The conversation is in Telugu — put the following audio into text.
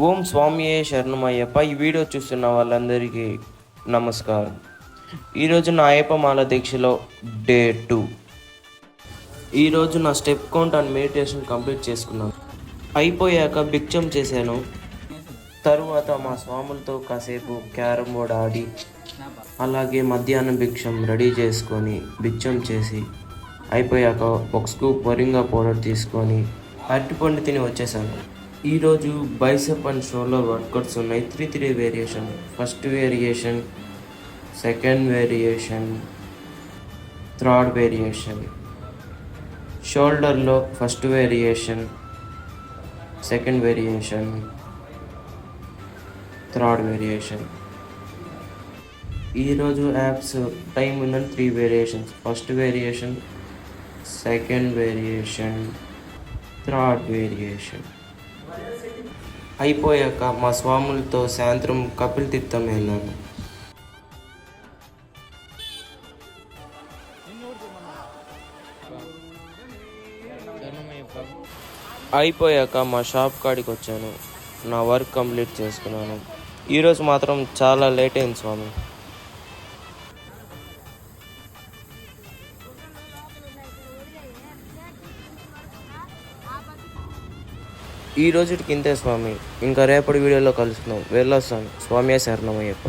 ఓం స్వామియే శరణమయ్యప్ప. ఈ వీడియో చూస్తున్న వాళ్ళందరికీ నమస్కారం. ఈరోజు నా అయ్యప్పమాల దీక్షలో డే 2. ఈరోజు నా step count and meditation complete చేసుకున్నాను. అయిపోయాక భిక్షం చేశాను. తరువాత మా స్వాములతో కాసేపు క్యారమ్ బోర్డ్ ఆడి, అలాగే మధ్యాహ్నం భిక్షం రెడీ చేసుకొని భిక్షం చేసి అయిపోయాక ఒక స్కూప్ వరింగా పౌడర్ తీసుకొని అరటిపండు తిని వచ్చేసాను. ఈరోజు బైసెప్ అండ్ షోల్డర్ వర్కౌట్స్ ఉన్నాయి. 3 variation. First variation, second variation, third variation. షోల్డర్లో first variation, second variation, third variation. ఈరోజు యాప్స్ టైం ఉందని 3 variations. First variation, second variation, third variation. అయిపోయాక మా స్వాములతో సాయంత్రం కపిల్ తీర్థం వెళ్ళాను. అయిపోయాక మా షాప్ కాడికి వచ్చాను. నా వర్క్ కంప్లీట్ చేసుకున్నాను. ఈరోజు మాత్రం చాలా లేట్ అయింది స్వామి. ఈ రోజుకి ఇంతే స్వామి. ఇంకా రేపటి వీడియోలో కలుస్తున్నాం. వెళ్ళొస్తాను. స్వామియే శరణమయ్యప్ప.